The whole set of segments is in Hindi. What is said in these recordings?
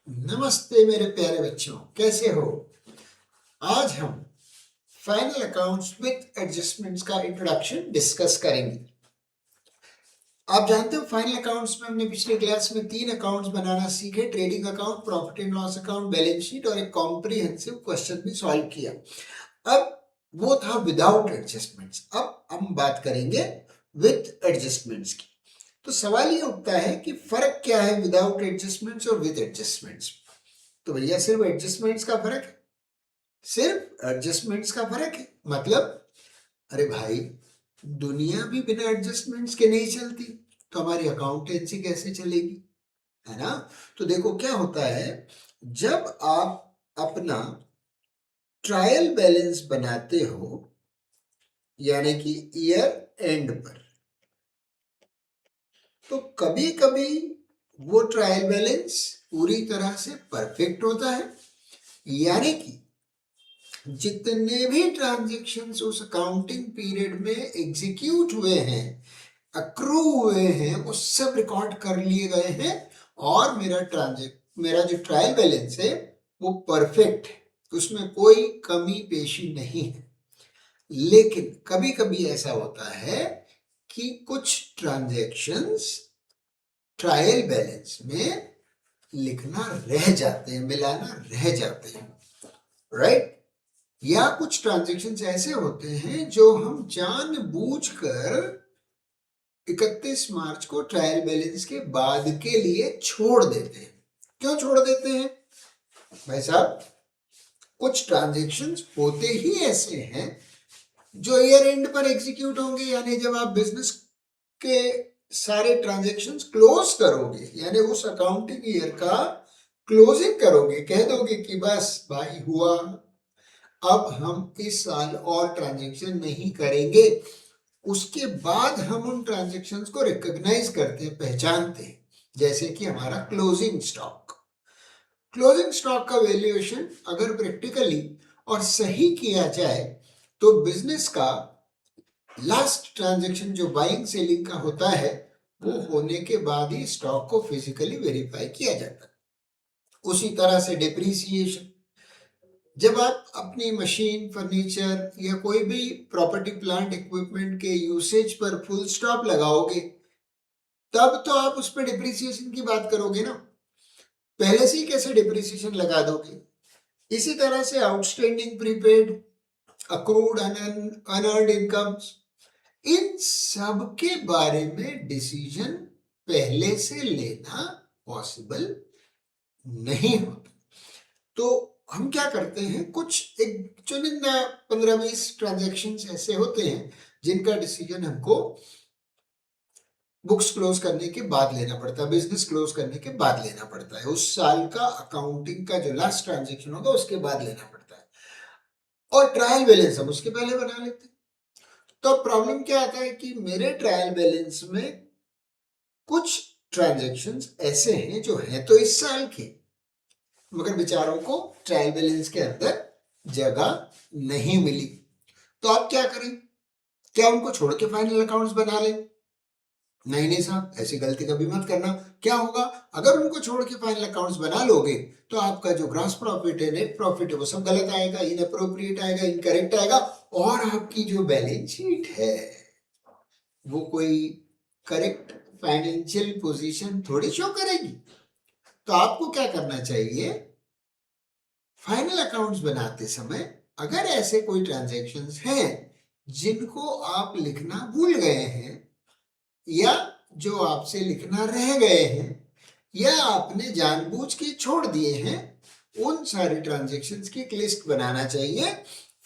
नमस्ते मेरे प्यारे बच्चों, कैसे हो? आज हम फाइनल अकाउंट्स विद एडजस्टमेंट्स का इंट्रोडक्शन डिस्कस करेंगे। आप जानते हो फाइनल अकाउंट्स में हमने पिछले क्लास में 3 अकाउंट्स बनाना सीखे। Trading account, profit and loss account, balance sheet और एक कॉम्प्रिहेंसिव क्वेश्चन भी सॉल्व किया। अब वो था विदाउट एडजस्टमेंट्स। अब हम बात करेंगे विद एडजस्टमेंट्स की। तो सवाल ये उठता है कि फर्क क्या है विदाउट एडजस्टमेंट्स और विद एडजस्टमेंट्स। तो भैया सिर्फ एडजस्टमेंट्स का फर्क है, सिर्फ एडजस्टमेंट्स का फर्क है। मतलब अरे भाई, दुनिया भी बिना एडजस्टमेंट्स के नहीं चलती, तो हमारी अकाउंटेंसी कैसे चलेगी, है ना? तो देखो क्या होता है, जब आप अपना ट्रायल बैलेंस बनाते हो, यानी कि ईयर एंड पर, तो कभी कभी वो ट्रायल बैलेंस पूरी तरह से परफेक्ट होता है, यानी कि जितने भी ट्रांजेक्शन्स उस अकाउंटिंग पीरियड में एग्जीक्यूट हुए हैं, अक्रू हुए हैं, वो सब रिकॉर्ड कर लिए गए हैं और मेरा जो ट्रायल बैलेंस है वो परफेक्ट है, उसमें कोई कमी पेशी नहीं है। लेकिन कभी कभी ऐसा होता है कि कुछ ट्रांजेक्शन्स ट्रायल बैलेंस में लिखना रह जाते हैं, मिलाना रह जाते हैं, राइट? या कुछ ट्रांजेक्शन्स ऐसे होते हैं जो हम जानबूझकर 31 मार्च को ट्रायल बैलेंस के बाद के लिए छोड़ देते हैं। क्यों छोड़ देते हैं भाई साहब? कुछ ट्रांजेक्शन्स होते ही ऐसे हैं जो ईयर एंड पर एग्जीक्यूट होंगे, यानी जब आप बिजनेस के सारे ट्रांजेक्शन्स क्लोज करोगे, यानी उस अकाउंटिंग ईयर का क्लोजिंग करोगे, कह दोगे कि बस भाई हुआ, अब हम इस साल और ट्रांजेक्शन नहीं करेंगे, उसके बाद हम उन ट्रांजेक्शन्स को रिकॉग्नाइज करते हैं, पहचानते हैं। जैसे कि हमारा क्लोजिंग स्टॉक का वैल्यूएशन अगर प्रैक्टिकली और सही किया जाए तो बिजनेस का लास्ट ट्रांजेक्शन जो बाइंग सेलिंग का होता है वो होने के बाद ही स्टॉक को फिजिकली वेरीफाई किया जाता है। उसी तरह से डिप्रिसिएशन, जब आप अपनी मशीन, फर्नीचर या कोई भी प्रॉपर्टी, प्लांट, इक्विपमेंट के यूसेज पर फुल स्टॉप लगाओगे, तब तो आप उस पर डिप्रिसिएशन की बात करोगे ना, पहले से ही कैसे डिप्रिसिएशन लगा दोगे? इसी तरह से outstanding prepaid, accrued unearned incomes, इन सब के बारे में डिसीजन पहले से लेना पॉसिबल नहीं होता। तो हम क्या करते हैं, कुछ एक चुनिंदा 15-20 ट्रांजेक्शन्स ऐसे होते हैं जिनका डिसीजन हमको बुक्स क्लोज करने के बाद लेना पड़ता है, बिजनेस क्लोज करने के बाद लेना पड़ता है, उस साल का अकाउंटिंग का जो लास्ट ट्रांजेक्शन होगा उसके बाद लेना पड़ता है। और ट्रायल बैलेंस हम उसके पहले बना लेते हैं। तो प्रॉब्लम क्या आता है कि मेरे ट्रायल बैलेंस में कुछ ट्रांजेक्शन्स ऐसे हैं जो हैं तो इस साल के, मगर बेचारों को ट्रायल बैलेंस के अंदर जगह नहीं मिली। तो आप क्या करें? क्या उनको छोड़ के फाइनल अकाउंट्स बना लें? नहीं साहब, ऐसी गलती कभी मत करना। क्या होगा अगर उनको छोड़ के फाइनल अकाउंट्स बना लोगे? तो आपका जो ग्रॉस प्रॉफिट है, नेट प्रॉफिट है, वो सब गलत आएगा, इनअप्रोप्रिएट आएगा, इनकरेक्ट आएगा, और आपकी जो बैलेंस शीट है वो कोई करेक्ट फाइनेंशियल पोजीशन थोड़ी शो करेगी। तो आपको क्या करना चाहिए, फाइनल अकाउंट्स बनाते समय अगर ऐसे कोई ट्रांजैक्शंस हैं जिनको आप लिखना भूल गए हैं, या जो आपसे लिखना रह गए हैं, या आपने जानबूझ के छोड़ दिए हैं, उन सारे ट्रांजैक्शंस की एक लिस्ट बनाना चाहिए।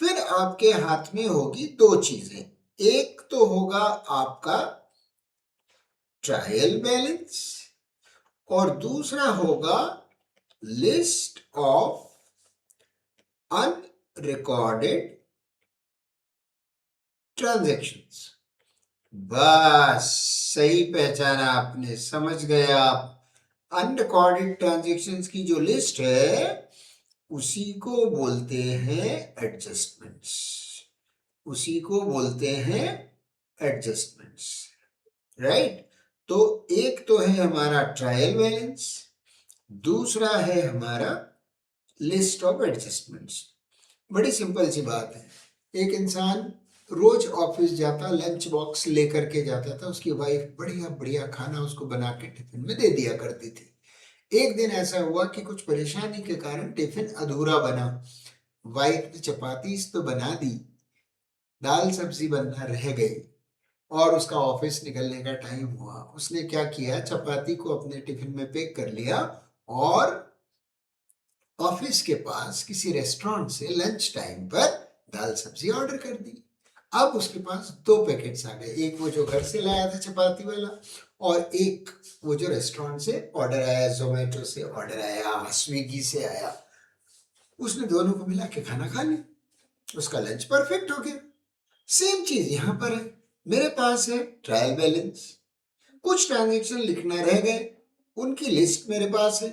फिर आपके हाथ में होगी दो चीजें, एक तो होगा आपका ट्रायल बैलेंस और दूसरा होगा लिस्ट ऑफ अनरिकॉर्डेड ट्रांजैक्शंस। बस सही पहचाना आपने, समझ गए आप। अनरिकॉर्डेड ट्रांजैक्शंस की जो लिस्ट है उसी को बोलते हैं एडजस्टमेंट्स, उसी को बोलते हैं एडजस्टमेंट्स, राइट? तो एक तो है हमारा ट्रायल बैलेंस, दूसरा है हमारा लिस्ट ऑफ एडजस्टमेंट्स। बड़ी सिंपल सी बात है, एक इंसान रोज ऑफिस जाता, लंच बॉक्स लेकर के जाता था, उसकी वाइफ बढ़िया बढ़िया खाना उसको बना के टिफिन में दे दिया करती थी। एक दिन ऐसा हुआ कि कुछ परेशानी के कारण टिफिन अधूरा बना। वाइफ ने चपाती तो बना दी, दाल सब्जी बनना रह गई और उसका ऑफिस निकलने का टाइम हुआ। उसने क्या किया, चपाती को अपने टिफिन में पैक कर लिया और ऑफिस के पास किसी रेस्टोरेंट से लंच टाइम पर दाल सब्जी ऑर्डर कर दी। अब उसके पास 2 पैकेट्स आ गए, एक वो जो घर से लाया था चपाती वाला और एक वो जो रेस्टोरेंट से ऑर्डर आया, जोमेटो से ऑर्डर आया, स्विगी से आया। उसने दोनों को मिला के खाना खा लिया, उसका लंच परफेक्ट हो गया। सेम चीज यहाँ पर है, मेरे पास है ट्रायल बैलेंस, कुछ ट्रांजेक्शन लिखना रह गए, उनकी लिस्ट मेरे पास है।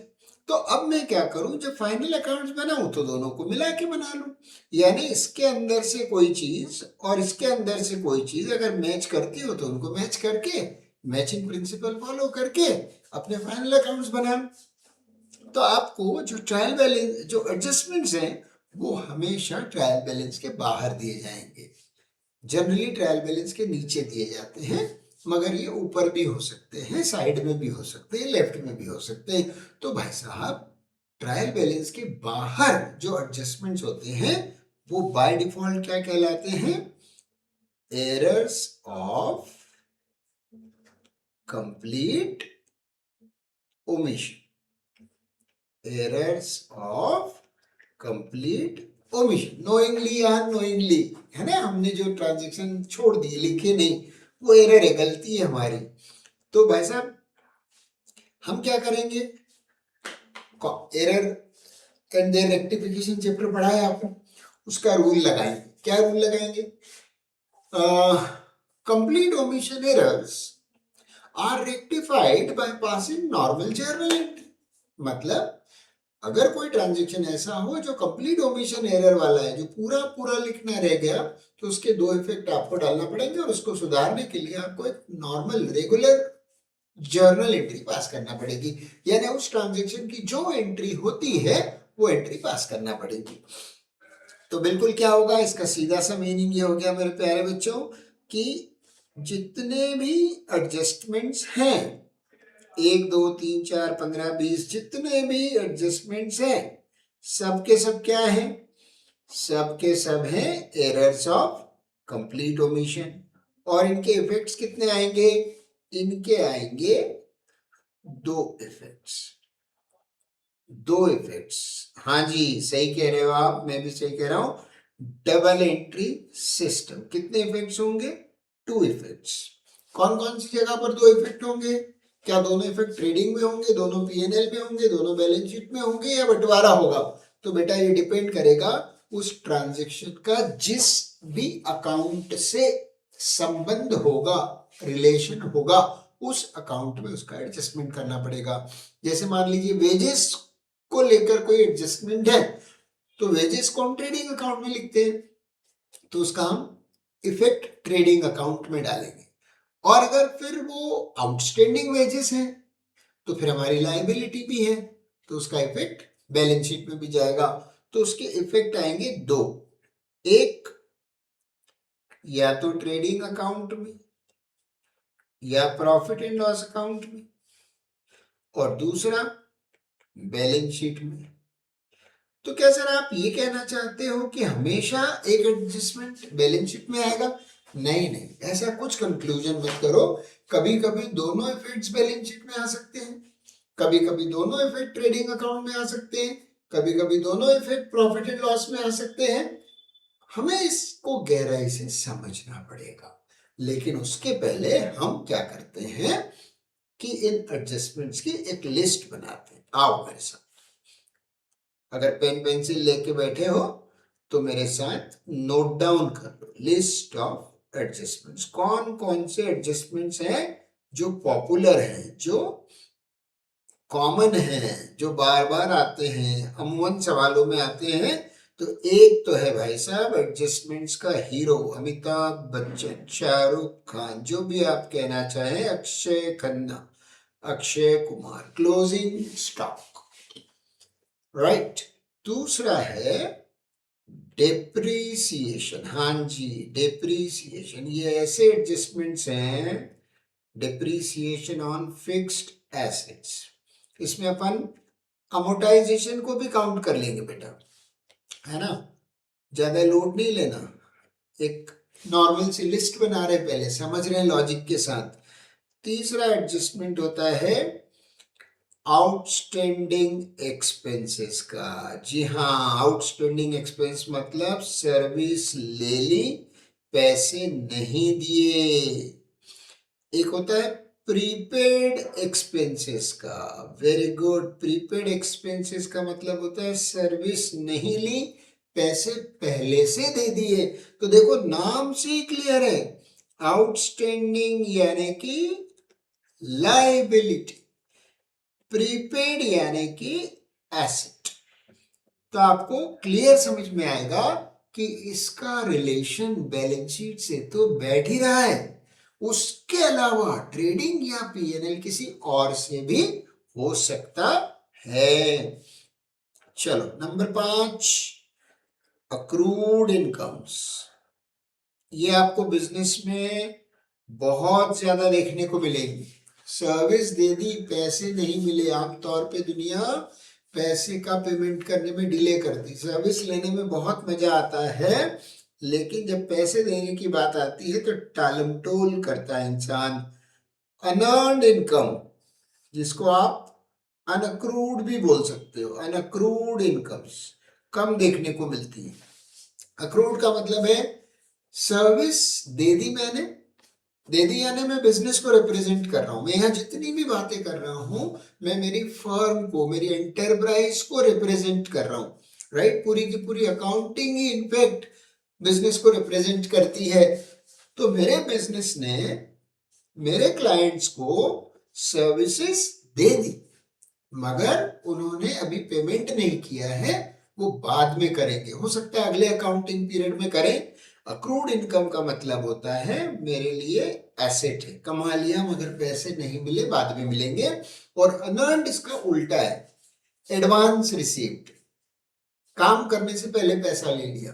तो अब मैं क्या करूं, जब फाइनल अकाउंट्स बनाऊं तो दोनों को मिला के बना लूं। यानी इसके अंदर से कोई चीज और इसके अंदर से कोई चीज अगर मैच करती हो तो उनको मैच करके, मैचिंग प्रिंसिपल फॉलो करके अपने फाइनल अकाउंट्स बना लूं। तो आपको जो ट्रायल बैलेंस, जो एडजस्टमेंट्स हैं, वो हमेशा ट्रायल बैलेंस के बाहर दिए जाएंगे। जनरली ट्रायल बैलेंस के नीचे दिए जाते हैं, मगर ये ऊपर भी हो सकते हैं, साइड में भी हो सकते हैं, लेफ्ट में भी हो सकते हैं। तो भाई साहब, ट्रायल बैलेंस के बाहर जो एडजस्टमेंट्स होते हैं वो बाय डिफॉल्ट क्या कहलाते हैं, errors of complete omission. Errors of complete omission, knowingly या अननोइंगली, है ना, हमने जो ट्रांजेक्शन छोड़ दिए, लिखे नहीं, वो एरर है, गलती है हमारी। तो भाई साहब हम क्या करेंगे, error and their rectification chapter पढ़ा है आपको, उसका रूल लगाएंगे। क्या रूल लगाएंगे, complete omission errors are rectified by passing normal journal entry. मतलब अगर कोई ट्रांजेक्शन ऐसा हो जो कंप्लीट ओमिशन एरर वाला है, जो पूरा पूरा लिखना रह गया, तो उसके 2 इफेक्ट आपको डालना पड़ेंगे और उसको सुधारने के लिए आपको एक नॉर्मल रेगुलर जर्नल एंट्री पास करना पड़ेगी। यानी उस ट्रांजेक्शन की जो एंट्री होती है वो एंट्री पास करना पड़ेगी। तो बिल्कुल क्या होगा, इसका सीधा सा मीनिंग ये हो गया मेरे प्यारे बच्चों कि जितने भी एडजस्टमेंट्स हैं, 1 2 3 4 15 20, जितने भी एडजस्टमेंट्स हैं, सबके सब क्या है, सबके सब हैं एरर्स ऑफ कंप्लीट ओमिशन। और इनके इफेक्ट्स कितने आएंगे, इनके आएंगे 2 इफेक्ट्स। 2 इफेक्ट्स, हाँ जी सही कह रहे हो आप, मैं भी सही कह रहा हूं। डबल एंट्री सिस्टम, कितने इफेक्ट्स होंगे, 2 इफेक्ट्स। कौन कौन सी जगह पर 2 इफेक्ट होंगे, क्या दोनों इफेक्ट ट्रेडिंग में होंगे, दोनों पीएनएल में होंगे, दोनों बैलेंस शीट में होंगे, या बंटवारा होगा। तो बेटा ये डिपेंड करेगा उस ट्रांजेक्शन का जिस भी अकाउंट से संबंध होगा, रिलेशन होगा, उस अकाउंट में उसका एडजस्टमेंट करना पड़ेगा। जैसे मान लीजिए वेजेस को लेकर कोई एडजस्टमेंट है, तो वेजेस को हम ट्रेडिंग अकाउंट में लिखते हैं, तो उसका हम इफेक्ट ट्रेडिंग अकाउंट में डालेंगे। और अगर फिर वो आउटस्टैंडिंग वेजेस है तो फिर हमारी लायबिलिटी भी है, तो उसका इफेक्ट बैलेंस शीट में भी जाएगा। तो उसके इफेक्ट आएंगे 2, एक या तो ट्रेडिंग अकाउंट में या प्रॉफिट एंड लॉस अकाउंट में, और दूसरा बैलेंस शीट में। तो क्या सर आप ये कहना चाहते हो कि हमेशा एक एडजस्टमेंट बैलेंस शीट में आएगा? नहीं नहीं, ऐसा कुछ कंक्लूजन मत करो। कभी कभी दोनों इफेक्ट्स बैलेंस शीट में आ सकते हैं, कभी कभी दोनों इफेक्ट ट्रेडिंग अकाउंट में आ सकते हैं, कभी कभी दोनों इफेक्ट प्रॉफिट एंड लॉस में आ सकते हैं। हमें इसको गहराई से समझना पड़ेगा, लेकिन उसके पहले हम क्या करते हैं कि इन एडजस्टमेंट्स की एक लिस्ट बनाते हैं। आओ मेरे साथ, अगर पेन पेंसिल लेके बैठे हो तो मेरे साथ नोट डाउन कर लो, लिस्ट ऑफ एडजस्टमेंट्स। कौन कौन से एडजस्टमेंट्स हैं जो पॉपुलर हैं, जो कॉमन हैं, जो बार बार आते हैं, अमूमन सवालों में आते हैं। तो एक तो है भाई साहब एडजस्टमेंट्स का हीरो, अमिताभ बच्चन, शाहरुख खान, जो भी आप कहना चाहें, Akshay Khanna, Akshay Kumar, closing stock. Right. दूसरा है डेप्रीसिएशन। हाँ जी, डेप्रीसिएशन, ये ऐसे एडजस्टमेंट्स हैं, डेप्रीसिएशन ऑन फिक्स्ड एसेट्स। इसमें अपन अमोर्टाइजेशन को भी काउंट कर लेंगे बेटा, है ना, ज्यादा लोड नहीं लेना। एक नॉर्मल सी लिस्ट बना रहे, पहले समझ रहे हैं लॉजिक के साथ। तीसरा एडजस्टमेंट होता है आउटस्टैंडिंग एक्सपेंसेस का। जी हाँ, आउटस्टैंडिंग एक्सपेंस मतलब सर्विस ले ली, पैसे नहीं दिए। एक होता है प्रीपेड एक्सपेंसेस का। Very good. प्रीपेड एक्सपेंसेस का मतलब होता है सर्विस नहीं ली, पैसे पहले से दे दिए। तो देखो नाम से ही क्लियर है, आउटस्टैंडिंग यानी कि लायबिलिटी, प्रीपेड यानी कि एसेट। तो आपको क्लियर समझ में आएगा कि इसका रिलेशन बैलेंस शीट से तो बैठ ही रहा है, उसके अलावा ट्रेडिंग या पीएनएल किसी और से भी हो सकता है। चलो नंबर 5, अक्रूड इनकम्स। ये आपको बिजनेस में बहुत ज्यादा देखने को मिलेगी। सर्विस दे दी, पैसे नहीं मिले, आमतौर पे दुनिया पैसे का पेमेंट करने में डिले करती। सर्विस लेने में बहुत मजा आता है, लेकिन जब पैसे देने की बात आती है तो टालमटोल करता है इंसान। अनअर्न्ड इनकम, जिसको आप अनअक्रूड भी बोल सकते हो, अनअक्रूड इनकम्स कम देखने को मिलती है। अक्रूड का मतलब है सर्विस दे दी मैंने, दे दी यानी मैं बिजनेस को रिप्रेजेंट कर रहा हूं। मैं यहाँ जितनी भी बातें कर रहा हूं, मैं मेरी फर्म को, मेरी एंटरप्राइज को रिप्रेजेंट कर रहा हूं। राइट, पूरी की पूरी अकाउंटिंग ही इनफैक्ट बिजनेस को रिप्रेजेंट करती है। तो मेरे बिजनेस ने मेरे क्लाइंट्स को सर्विसेज दे दी, मगर उन्होंने अभी पेमेंट नहीं किया है, वो बाद में करेंगे, हो सकता है अगले अकाउंटिंग पीरियड में करें। अक्रूड इनकम का मतलब होता है मेरे लिए एसेट है, कमा लिया मगर पैसे नहीं मिले, बाद में मिलेंगे। और अनअर्न्ड इसका उल्टा है, एडवांस रिसीव्ड, काम करने से पहले पैसा ले लिया।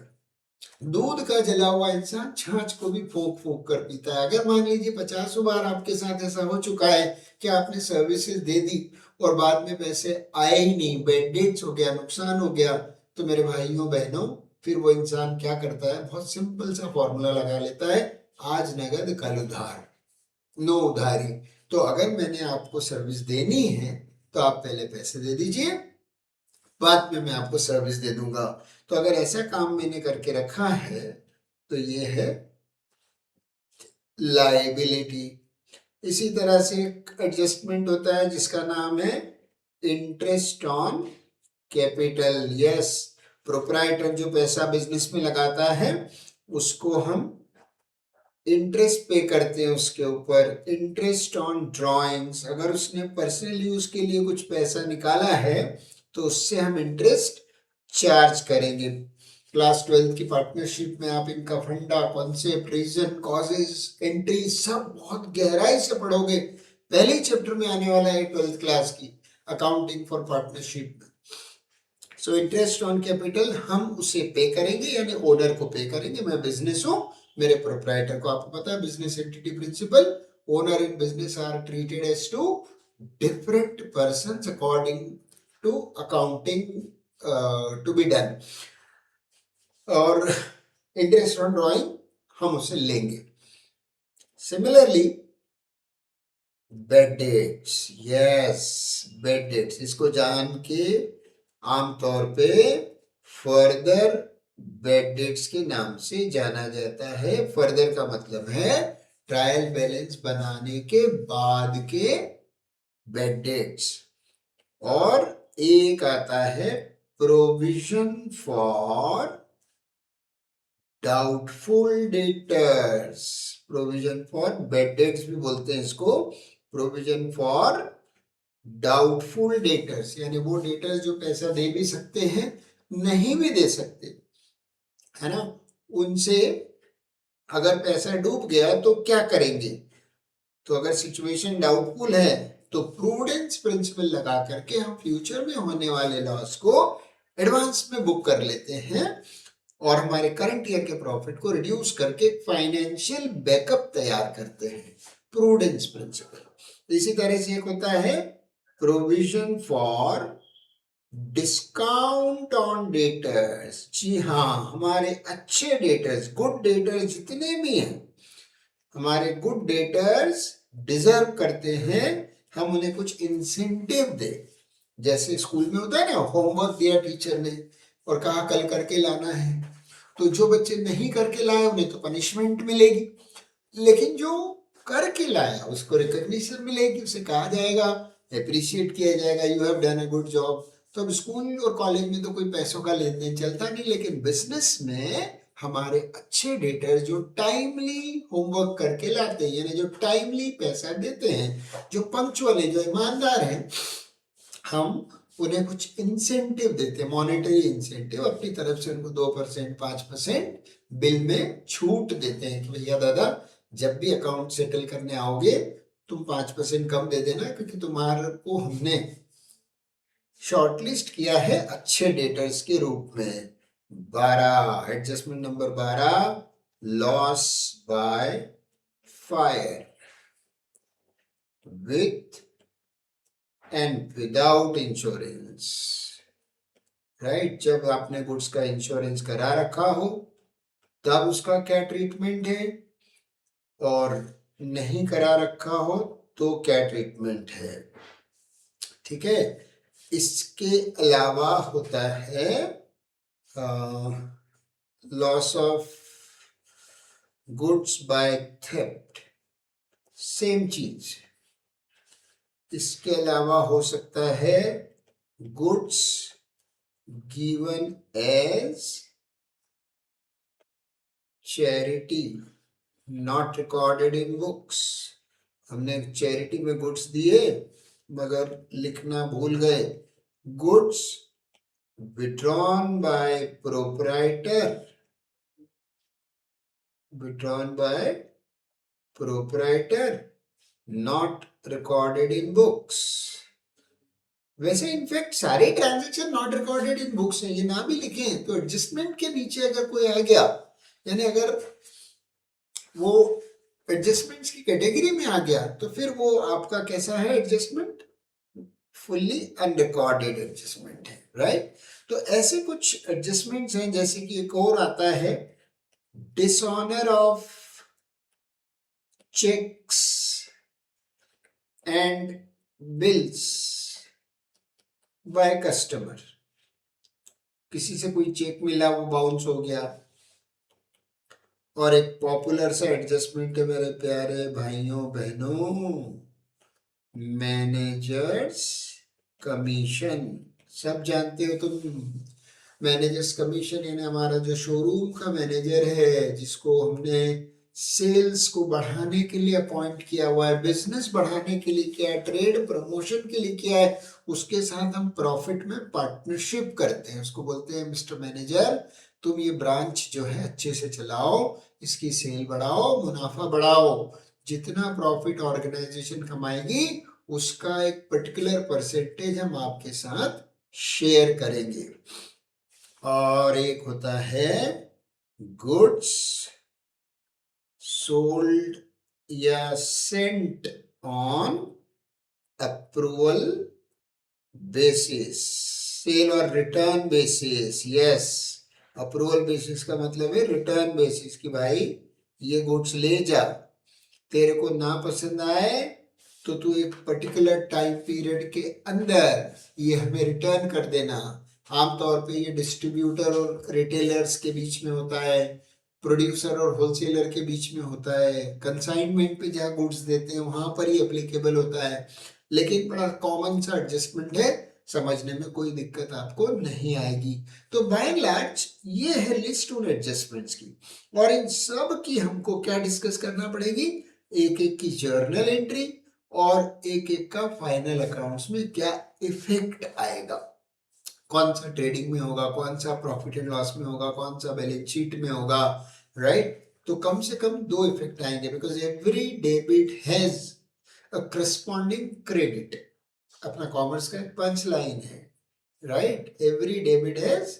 दूध का जला हुआ इंसान छाछ को भी फूंक फूंक कर पीता है। अगर मान लीजिए 50 बार आपके साथ ऐसा हो चुका है कि आपने सर्विसेज दे दी और बाद में पैसे आए ही नहीं, बैड डेट्स हो गया, नुकसान हो गया, तो मेरे भाइयों बहनों, फिर वो इंसान क्या करता है, बहुत सिंपल सा फॉर्मूला लगा लेता है, आज नगद कल उधार, नो उधारी। तो अगर मैंने आपको सर्विस देनी है तो आप पहले पैसे दे दीजिए, बाद में मैं आपको सर्विस दे दूंगा। तो अगर ऐसा काम मैंने करके रखा है तो ये है लाइबिलिटी। इसी तरह से एक एडजस्टमेंट होता है जिसका नाम है interest on capital. Yes, proprietor जो पैसा बिजनेस में लगाता है उसको हम इंटरेस्ट पे करते हैं उसके ऊपर। इंटरेस्ट ऑन ड्रॉइंग्स, अगर उसने पर्सनल यूज के लिए कुछ पैसा निकाला है तो उससे हम इंटरेस्ट चार्ज करेंगे। क्लास 12 की पार्टनरशिप में आप इनका फंडा, कॉन्सेप्ट, रीजन, कॉजेज, एंट्री सब बहुत गहराई से पढ़ोगे। पहले ही चैप्टर में आने वाला है 12th क्लास की अकाउंटिंग फॉर पार्टनरशिप में। सो इंटरेस्ट ऑन कैपिटल हम उसे पे करेंगे, यानी ओनर को पे करेंगे। मैं बिजनेस हूं, मेरे प्रोप्राइटर को, आपको पता है business entity principle, owner in business are treated as two different persons according to accounting to be done. और इंटरेस्ट ऑन ड्रॉइंग हम उसे लेंगे। Similarly bad debts, yes, bad debts, इसको जान के आमतौर पे फर्दर बेड डेट्स के नाम से जाना जाता है। फर्दर का मतलब है ट्रायल बैलेंस बनाने के बाद के बेड डेट्स। और एक आता है provision for doubtful debtors. Provision for bad debts भी बोलते हैं इसको, प्रोविजन फॉर डाउटफुल डेटर्स, यानी वो डेटर्स जो पैसा दे भी सकते हैं, नहीं भी दे सकते, है ना। उनसे अगर पैसा डूब गया तो क्या करेंगे। तो अगर सिचुएशन डाउटफुल है तो प्रूडेंस प्रिंसिपल लगा करके हम फ्यूचर में होने वाले लॉस को एडवांस में बुक कर लेते हैं और हमारे करंट ईयर के प्रॉफिट को रिड्यूस करके फाइनेंशियल बैकअप तैयार करते हैं, प्रूडेंस प्रिंसिपल। इसी तरह से एक होता है provision for discount on debtors. जी हाँ, हमारे अच्छे डेटर्स, गुड डेटर्स जितने भी हैं, हमारे गुड डेटर्स डिजर्व करते हैं हम उन्हें कुछ इंसेंटिव दें। जैसे स्कूल में होता है ना, होमवर्क दिया टीचर ने और कहा कल करके लाना है, तो जो बच्चे नहीं करके लाए उन्हें तो पनिशमेंट मिलेगी, लेकिन जो करके लाया उसको रिकॉग्निशन मिलेगी, उसे कहा जाएगा, अप्रिशिएट किया जाएगा, you have done a good job. तो अब स्कूल और कॉलेज में तो कोई पैसों का लेन देन चलता नहीं, लेकिन बिजनेस में हमारे अच्छे डेटर जो टाइमली होमवर्क करके लाते हैं, यानी जो टाइमली पैसा देते हैं, जो पंक्चुअल है, जो ईमानदार हैं, हम उन्हें कुछ इंसेंटिव देते हैं, मॉनेटरी इंसेंटिव, अपनी तरफ से उनको 2%, 5% बिल में छूट देते हैं कि भैया दादा जब भी अकाउंट सेटल करने आओगे तुम 5% कम दे देना, क्योंकि तुम्हारे को हमने शॉर्टलिस्ट किया है अच्छे डेटर्स के रूप में। 12, adjustment number 12, loss by fire with and without insurance. Right, जब आपने गुड्स का इंश्योरेंस करा रखा हो तब उसका क्या ट्रीटमेंट है, और नहीं करा रखा हो तो क्या ट्रीटमेंट है। ठीक है, इसके अलावा होता है loss of goods by theft, same चीज। इसके अलावा हो सकता है goods given as charity not recorded in books. हमने चैरिटी में गुड्स दिए मगर लिखना भूल गए। Goods withdrawn by proprietor, not recorded in books। वैसे इनफैक्ट सारे transaction not recorded in books हैं, ये ना भी लिखें तो एडजस्टमेंट के नीचे अगर कोई आ गया, यानी अगर वो एडजस्टमेंट्स की कैटेगरी में आ गया, तो फिर वो आपका कैसा है एडजस्टमेंट, फुल्ली अनरिकॉर्डेड एडजस्टमेंट है। राइट, तो ऐसे कुछ एडजस्टमेंट्स हैं। जैसे कि एक और आता है dishonour of cheques and bills by customer. किसी से कोई चेक मिला, वो बाउंस हो गया। और एक पॉपुलर सा एडजस्टमेंट है मेरे प्यारे भाइयों बहनों, मैनेजर्स कमीशन। सब जानते हो तुम, मैनेजर्स कमीशन यानी हमारा जो शोरूम का मैनेजर है, जिसको हमने सेल्स को बढ़ाने के लिए अपॉइंट किया हुआ है, बिजनेस बढ़ाने के लिए किया है, ट्रेड प्रमोशन के लिए किया है, उसके साथ हम प्रॉफिट में पार्टनरशिप करते हैं। उसको बोलते हैं मिस्टर मैनेजर, तुम ये ब्रांच जो है अच्छे से चलाओ, इसकी सेल बढ़ाओ, मुनाफा बढ़ाओ, जितना प्रॉफिट ऑर्गेनाइजेशन कमाएगी उसका एक पर्टिकुलर परसेंटेज हम आपके साथ शेयर करेंगे। और एक होता है गुड्स सोल्ड या sent on approval basis, sale और return basis. Yes, approval basis का मतलब है रिटर्न बेसिस, कि भाई ये गुड्स ले जा, तेरे को ना पसंद आए तो तू एक पर्टिकुलर टाइम पीरियड के अंदर ये हमें रिटर्न कर देना। आमतौर पे ये डिस्ट्रीब्यूटर और रिटेलर्स के बीच में होता है, प्रोड्यूसर और होलसेलर के बीच में होता है, कंसाइनमेंट पे जहाँ गुड्स देते हैं वहां पर ही एप्लीकेबल होता है। लेकिन बड़ा कॉमन सा एडजस्टमेंट है, समझने में कोई दिक्कत आपको नहीं आएगी। तो बाय एंड लार्ज ये है लिस्ट उन एडजस्टमेंट्स की, और इन सब की हमको क्या डिस्कस करना पड़ेगी, एक एक की जर्नल एंट्री और एक एक का फाइनल अकाउंट्स में क्या इफेक्ट आएगा, कौन सा ट्रेडिंग में होगा, कौन सा प्रॉफिट एंड लॉस में होगा, कौन सा बैलेंस शीट में होगा। राइट, तो कम से कम 2 इफेक्ट आएंगे, because every debit has corresponding credit अपना कॉमर्स का एक पंच लाइन है, right? Every debit has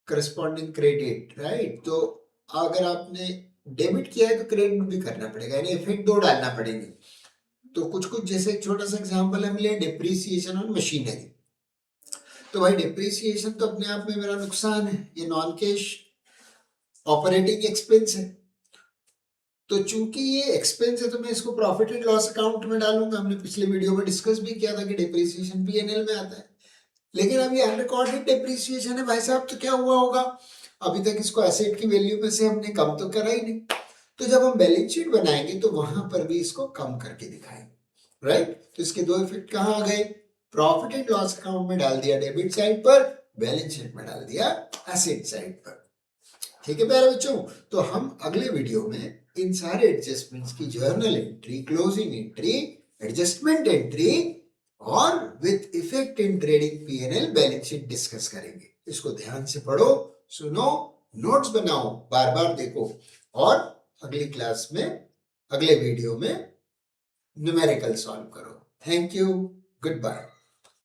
corresponding credit, right? तो अगर आपने डेबिट किया है तो क्रेडिट भी करना पड़ेगा, यानी इफेक्ट दो डालना पड़ेंगे। तो कुछ कुछ जैसे एक छोटा सा एग्जांपल हम ले, डिप्रिसिएशन और मशीनरी। तो भाई डिप्रिसिएशन तो अपने आप में मेरा नुकसान है, ये नॉन कैश ऑपरेटिंग एक्सपेंस है। तो चूंकि ये एक्सपेंस है तो मैं इसको प्रॉफिट एंड लॉस अकाउंट में डालूंगा। हमने पिछले वीडियो में डिस्कस भी किया था कि डिप्रिसिएशन पीएनएल में आता है, लेकिन अब ये अनरिकॉर्डेड डिप्रिसिएशन है भाई साहब, तो क्या हुआ होगा? अभी तक इसको एसेट की वैल्यू में से हमने कम तो करा ही नहीं, तो जब हम बैलेंस शीट बनाएंगे तो वहां पर भी इसको कम करके दिखाएंगे, राइट? तो इसके दो इफेक्ट कहाँ आ गए? प्रॉफिट एंड लॉस अकाउंट में डाल दिया डेबिट साइड पर, बैलेंस शीट में डाल दिया एसेट साइड पर। ठीक है प्यारे बच्चों, तो हम अगले वीडियो में इन सारे एडजस्टमेंट्स की journal entry, closing entry, adjustment entry और with effect in trading PNL balance sheet discuss करेंगे। इसको ध्यान से पढ़ो, सुनो, नोट्स बनाओ, बार बार देखो और अगली क्लास में, अगले वीडियो में न्यूमेरिकल सॉल्व करो। Thank you, good bye.